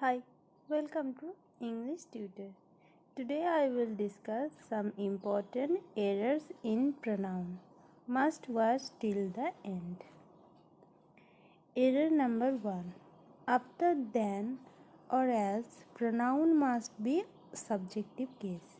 Hi, welcome to English Tutor. Today I will discuss some important errors in pronoun. Must watch till the end. Error number 1. After than or as, pronoun must be subjective case.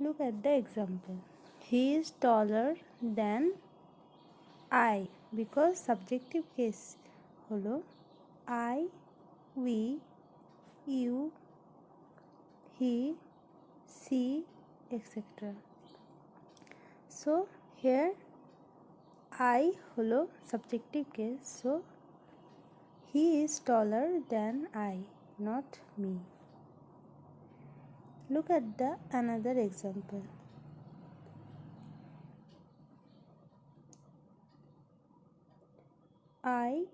Look at the example. He is taller than I because subjective case holo I, we, you, he, she, etc. So here I holo subjective case, so he is taller than I, not me. Look at the another example. I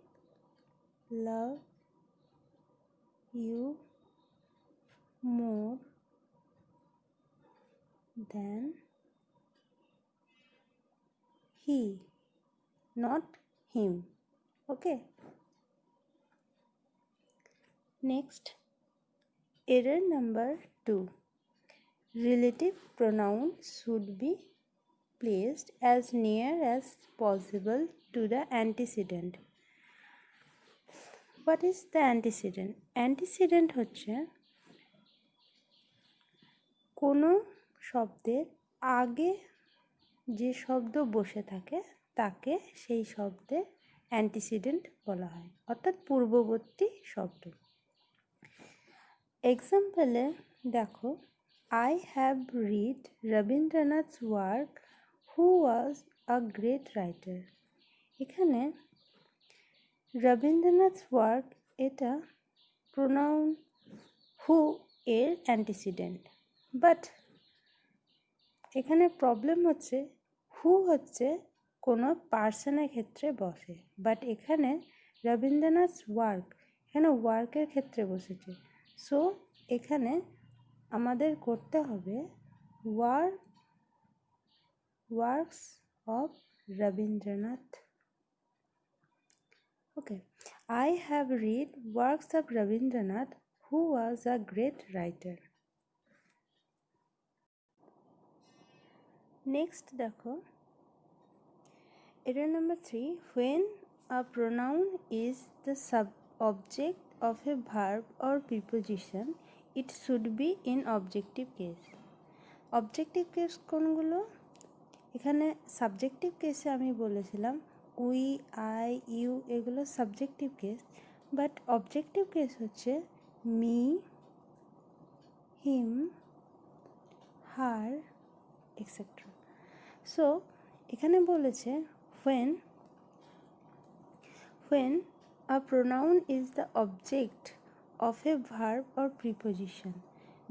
love you more than he, not him. Okay. Next, error number 2. Relative pronoun should be placed as near as possible to the antecedent. What is the antecedent? Antecedent হচ্ছে কোনো শব্দের আগে যে শব্দ বসে থাকে তাকে সেই শব্দের অ্যান্টিসিডেন্ট বলা হয়, অর্থাৎ পূর্ববর্তী শব্দ। এক্সাম্পলে দেখো, I have read রবীন্দ্রনাথ's work, who was a great writer. এখানে রবীন্দ্রনাথ's work এটা প্রোনাউন হু এর অ্যান্টিসিডেন্ট, বাট এখানে প্রবলেম হচ্ছে হু হচ্ছে কোনো পার্সনের ক্ষেত্রে বসে, বাট এখানে রবীন্দ্রনাথ ওয়ার্ক এখানে ওয়ার্কের ক্ষেত্রে বসেছে। সো এখানে আমাদের করতে হবে works of Rabindranath. Okay, I have read works of Rabindranath, who was a great writer. Next দেখো, error number 3. When a pronoun is the sub-object of a verb or preposition, it should be in objective case. Objective case কোনগুলো? এখানে subjective কেসে আমি বলেছিলাম we, I, you এগুলো subjective case, but objective case হচ্ছে me, হিম, হার, etcetera. So এখানে বলেছে when a pronoun is the object of a verb or preposition,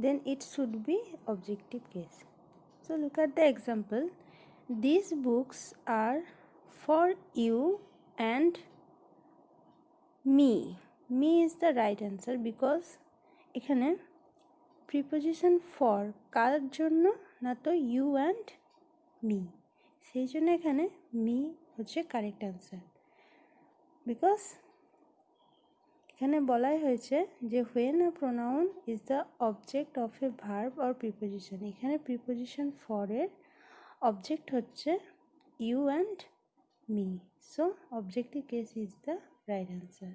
then it should be objective case. So look at the example. These books are for you and me. Me is the right answer because এখানে preposition for কার জন্য, না তো you and me, সেই জন্য এখানে me হচ্ছে correct answer. Because এখানে বলাই হয়েছে যে when a pronoun is the object of a verb or preposition, এখানে প্রিপোজিশন ফর এর অবজেক্ট হচ্ছে you and me, so objective case is the right answer.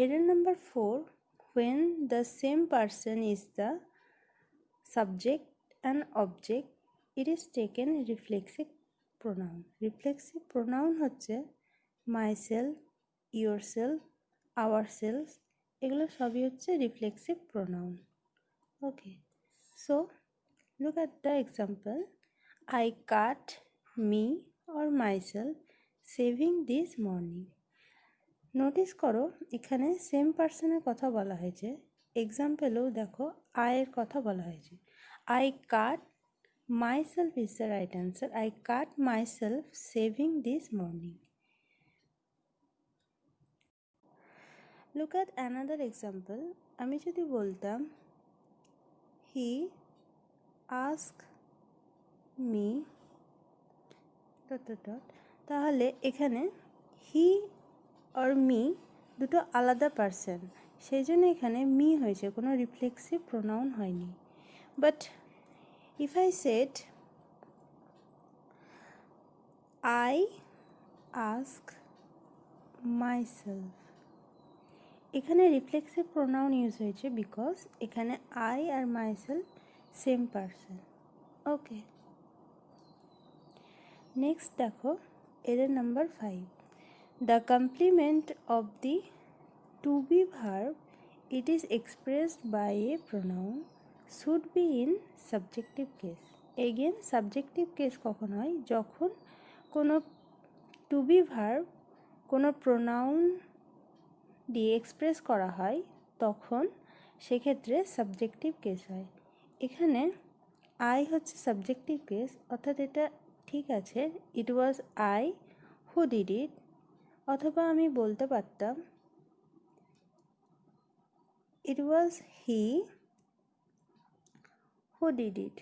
Error number 4. When the same person is the subject and object, it is taken reflexive pronoun. Reflexive pronoun হচ্ছে myself, yourself, ourselves, এগুলো সবই হচ্ছে reflexive pronoun. Okay, so look at the example. I cut me or myself shaving this morning. Notice করো এখানে same পার্সনের কথা বলা হয়েছে, এক্সাম্পলেও দেখো আয়ের কথা বলা হয়েছে। I cut myself is the right answer. I cut myself shaving this morning. Look at another example. আমি যদি বলতাম he asked me ... তাহলে এখানে হি or me দুটো আলাদা পার্সন, সেই জন্য এখানে মি হয়েছে, কোনো রিফ্লেক্সিভ প্রোনাউন হয়নি। But if I said I ask myself, এখানে রিফ্লেক্সিভ প্রোনাউন ইউজ হয়েছে বিকজ এখানে I are myself same person. Okay, next দেখো এদের number 5, the complement of the to be verb it is expressed by a pronoun should be in subjective case. Again subjective case কখন হয়? যখন কোনো to be verb কোনো pronoun দিয়ে express করা হয় তখন সেক্ষেত্রে সাবজেক্টিভ কেস হয়। এখানে আই হচ্ছে সাবজেক্টিভ কেস, অর্থাৎ এটা ঠিক আছে, ইট was I who did it, অথবা আমি বলতে পারতাম ইট ওয়াজ হি হু ডিড ইট।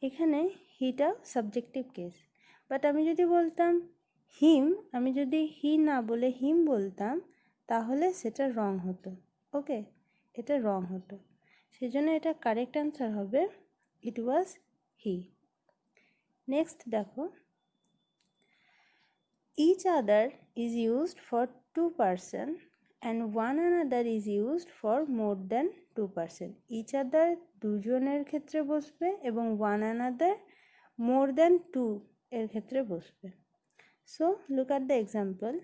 এখানে হিটা সাবজেক্টিভ কেস, বাট আমি যদি বলতাম হিম, আমি যদি হি না বলে হিম বলতাম তাহলে সেটা রং হতো। ওকে, এটা রং হতো, সেই জন্য এটা কারেক্ট অ্যান্সার হবে ইট ওয়াজ হি। নেক্সট দেখো, each other is used for two person and one another is used for more than two person. each other দুজনের ক্ষেত্রে বসবে এবং one another more than two এর ক্ষেত্রে বসবে। So look at the example,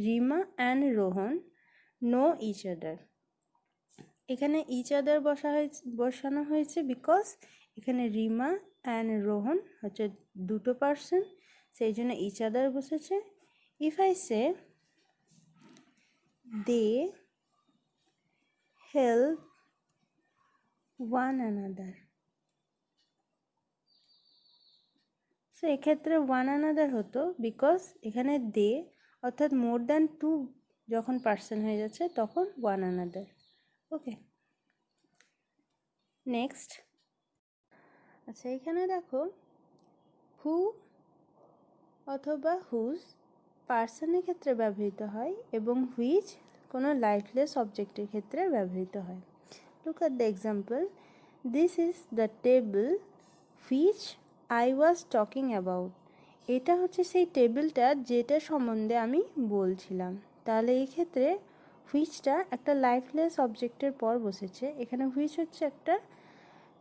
Rima and Rohan know each other. এখানে each other বসানো হয়েছে বিকজ এখানে রিমা অ্যান্ড রোহন হচ্ছে দুটো পার্সন, সেই জন্য each other বসেছে। If I say they help one another, so এক্ষেত্রে ওয়ান আনাদার হতো বিকজ এখানে দে অর্থাৎ মোর দ্যান টু যখন পার্সন হয়ে যাচ্ছে তখন ওয়ান আনাদার। ওকে, নেক্সট, আচ্ছা এখানে দেখো হু অথবা হুজ পার্সনের ক্ষেত্রে ব্যবহৃত হয় এবং হুইচ কোনো লাইফলেস অবজেক্টের ক্ষেত্রে ব্যবহৃত হয়। Look at the example, this is the table which I was talking about. এটা হচ্ছে সেই টেবিলটা যেটা সম্বন্ধে আমি বলছিলাম। তাহলে এই ক্ষেত্রে হুইচটা একটা লাইফলেস অবজেক্টের পর বসেছে। এখানে হুইচ হচ্ছে একটা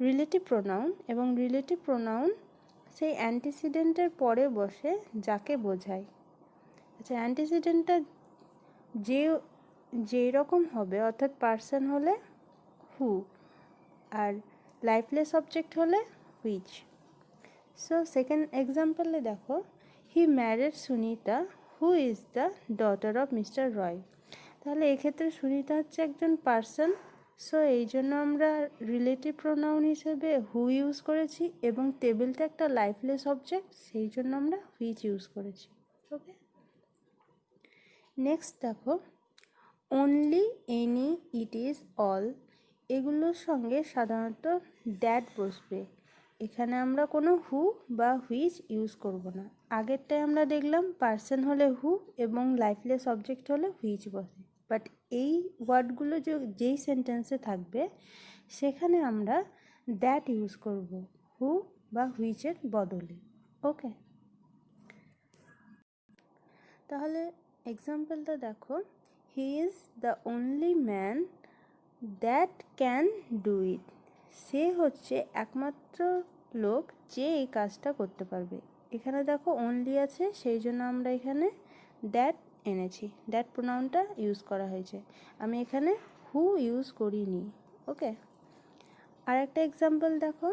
রিলেটিভ প্রোনাউন এবং রিলেটিভ প্রোনাউন সেই অ্যান্টিসিডেন্টের পরে বসে যাকে বোঝায়। আচ্ছা, অ্যান্টিসিডেন্টটা যেই রকম হবে, অর্থাৎ পার্সন হলে হু আর লাইফলেস অবজেক্ট হলে হুইচ। সো সেকেন্ড এক্সাম্পলে দেখো, he married Sunita who is the daughter of mister Roy. তাহলে এক্ষেত্রে সুনিতা হচ্ছে একজন পার্সন, সো এই জন্য আমরা রিলেটিভ প্রোনাউন হিসেবে হু ইউজ করেছি এবং টেবিলটা একটা লাইফলেস অবজেক্ট, সেই জন্য আমরা হুইচ ইউজ করেছি। ওকে, নেক্সট দেখো, only, any, it is, all, এগুলোর সঙ্গে সাধারণত দ্যাট বসবে। এখানে আমরা কোনো হু বা হুইচ ইউজ করব না। আগেরটায় আমরা দেখলাম পার্সন হলে হু এবং লাইফলেস অবজেক্ট হলে হুইচ বসে, বাট এই ওয়ার্ডগুলো যেই সেন্টেন্সে থাকবে সেখানে আমরা দ্যাট ইউজ করব হু বা হুইচের বদলে। ওকে, তাহলে এক্সাম্পলটা দেখো, he is the only man that can do it. সে হচ্ছে একমাত্র লোক যে এই কাজটা করতে পারবে। এখানে দেখো অনলি আছে, সেই জন্য আমরা এখানে দ্যাট এনেছি, দ্যাট প্রোনাউনটা ইউজ করা হয়েছে। আমি এখানে হু ইউজ করিনি। ওকে, আর একটা এক্সাম্পল দেখো,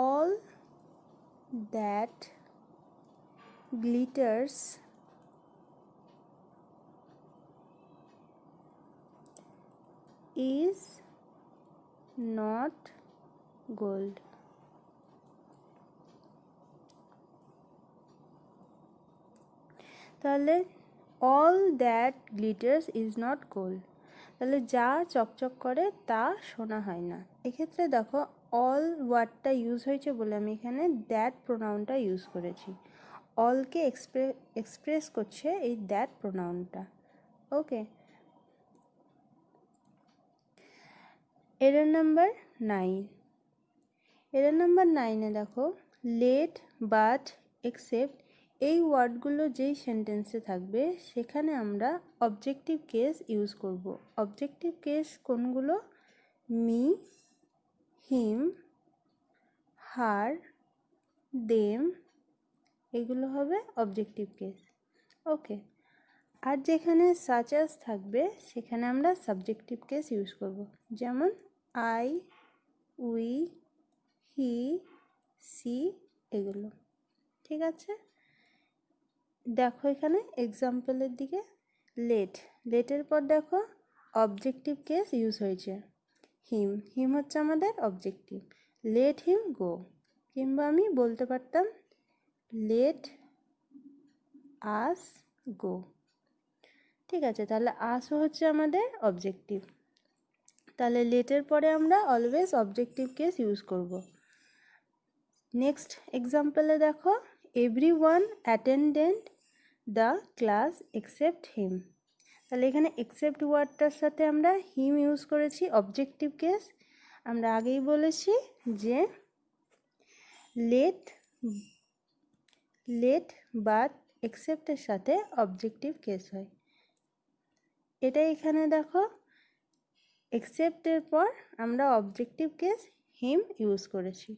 all that glitters is not gold. তাহলে all that glitters is not gold, তাহলে যা চকচক করে তা সোনা হয় না। এক্ষেত্রে দেখো অল ওয়ার্ডটা ইউজ হয়েছে বলে আমি এখানে দ্যাট প্রোনাউনটা ইউজ করেছি। অলকে এক্সপ্রেস করছে এই দ্যাট প্রোনাউনটা। Okay, error number 9। Error number 9-এ দেখো লেট, বাট, এক্সেপ্ট এই ওয়ার্ডগুলো যেই সেন্টেন্সে থাকবে সেখানে আমরা অবজেক্টিভ কেস ইউজ করব। অবজেক্টিভ কেস কোনগুলো? মি, হিম, হার, দেম, এগুলো হবে অবজেক্টিভ কেস। ওকে, আর যেখানে সাচ অ্যাজ থাকবে সেখানে আমরা সাবজেক্টিভ কেস ইউজ করব, যেমন আই, উই, হি, সি, এগুলো। ঠিক আছে, দেখো এখানে এক্সাম্পলের দিকে লেট, লেটের পর দেখো অবজেক্টিভ কেস ইউজ হয়েছে। হিম, হিম হচ্ছে আমাদের অবজেক্টিভ। লেট হিম গো, কিংবা আমি বলতে পারতাম লেট আস গো। ঠিক আছে, তাহলে আসও হচ্ছে আমাদের অবজেক্টিভ। তাহলে লেটের পরে আমরা অলওয়েজ অবজেক্টিভ কেস ইউজ করব। নেক্সট এক্সাম্পলে দেখো everyone attended the class except him. তাহলে এখানে এক্সেপ্ট ওয়ার্ডটার সাথে আমরা হিম ইউজ করেছি অবজেক্টিভ কেস। আমরা আগেই বলেছি যে লেট বাট এক্সেপ্টের সাথে অবজেক্টিভ কেস হয়। এটা এখানে দেখো এক্সেপ্টের পর আমরা অবজেক্টিভ কেস হিম ইউজ করেছি।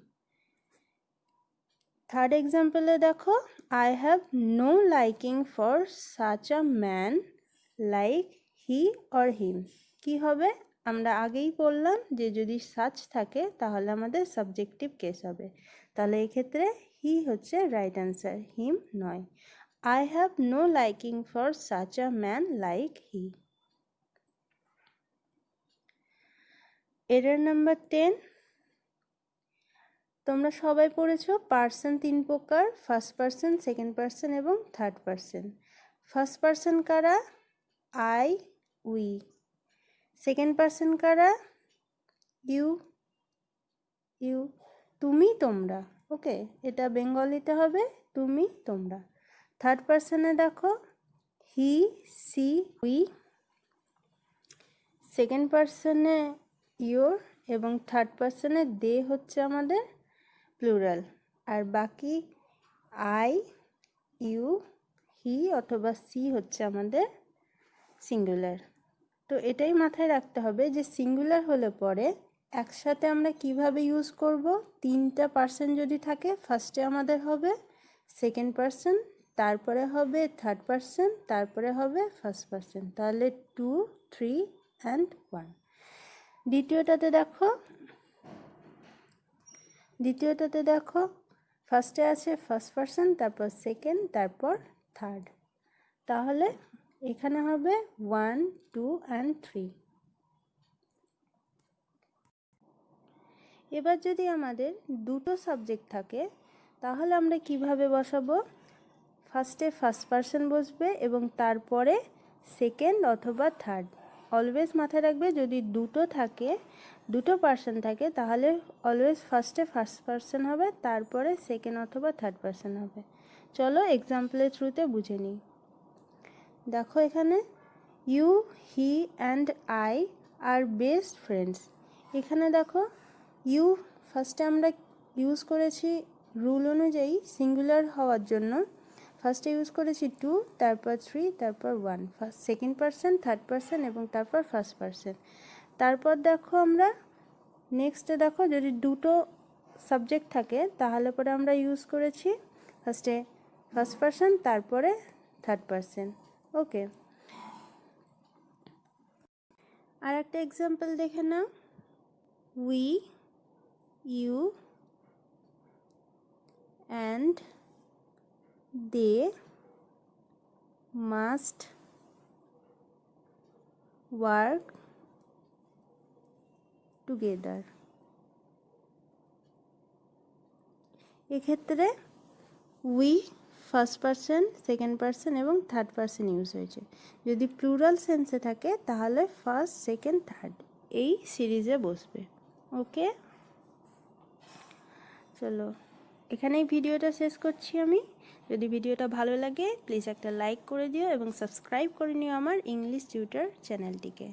থার্ড এক্সাম্পলে দেখো I have no liking for such a man like he or him. কি হবে? আমরা আগেই বললাম যে যদি সাচ থাকে তাহলে আমাদের সাবজেক্টিভ কেস হবে। তাহলে এক্ষেত্রে হি হচ্ছে রাইট অ্যান্সার, হিম নয়। I have no liking for such a man like he. Error number 10। তোমরা সবাই পড়েছো পার্সন 3 প্রকার, ফার্স্ট পার্সন, সেকেন্ড পার্সন এবং থার্ড পার্সন। ফার্স্ট পার্সন কারা? I, we. সেকেন্ড পার্সন কারা? ইউ, তুমি, তোমরা। ওকে, এটা বেঙ্গলিতে হবে তুমি, তোমরা। থার্ড পার্সনে দেখো হি, সি, উই। সেকেন্ড পার্সনে ইয়োর এবং থার্ড পার্সনে দে হচ্ছে আমাদের প্লুরাল। আর বাকি আই, ইউ, হি অথবা সি হচ্ছে আমাদের সিঙ্গুলার। তো এটাই মাথায় রাখতে হবে যে সিঙ্গুলার হলে পরে একসাথে আমরা কিভাবে ইউজ করব। 3টা পার্সন যদি থাকে ফার্স্টে আমাদের হবে সেকেন্ড পার্সন, তারপরে হবে থার্ড পার্সন, তারপরে হবে ফার্স্ট পার্সন। তাহলে 2, 3 অ্যান্ড 1। দ্বিতীয়টাতে দেখো ফার্স্টে আছে ফার্স্ট পার্সন, তারপর সেকেন্ড, তারপর থার্ড। তাহলে এখানে হবে 1, 2 অ্যান্ড 3। এবার যদি আমাদের দুটো সাবজেক্ট থাকে তাহলে আমরা কিভাবে বসাবো? ফার্স্টে ফার্স্ট পার্সন বসবে এবং তারপরে সেকেন্ড অথবা থার্ড। অলওয়েজ মাথায় রাখবে যদি দুটো পার্সন থাকে তাহলে অলওয়েজ ফার্স্টে ফার্স্ট পার্সন হবে, তারপরে সেকেন্ড অথবা থার্ড পার্সন হবে। চলো এক্সাম্পলের থ্রুতে বুঝে নিই। দেখো এখানে you, he and I are best friends. এখানে দেখো ইউ ফার্স্টে আমরা ইউজ করেছি রুল অনুযায়ী সিঙ্গুলার হওয়ার জন্য। ফার্স্টে ইউজ করেছি 2, তারপর 3, তারপর 1। First second person, third person এবং তারপর ফার্স্ট পার্সন। তারপর দেখো আমরা নেক্সটে দেখো যদি দুটো সাবজেক্ট থাকে তাহলে পরে আমরা ইউজ করেছি ফার্স্টে ফার্স্ট পার্সন, তারপরে থার্ড পার্সন। ওকে, আর একটা এক্সাম্পল দেখে নাও। We, you and they must work together। এক্ষেত্রে we first person, second person এবং থার্ড পার্সন ইউজ হয়েছে। যদি প্লুরাল সেন্সে থাকে তাহলে ফার্স্ট, সেকেন্ড, থার্ড এই সিরিজে বসবে। ওকে, চলো এখানেই ভিডিওটা শেষ করছি আমি। যদি ভিডিওটা ভালো লাগে প্লিজ একটা লাইক করে দিও এবং সাবস্ক্রাইব করে নিও আমার ইংলিশ টিউটর চ্যানেলটিকে।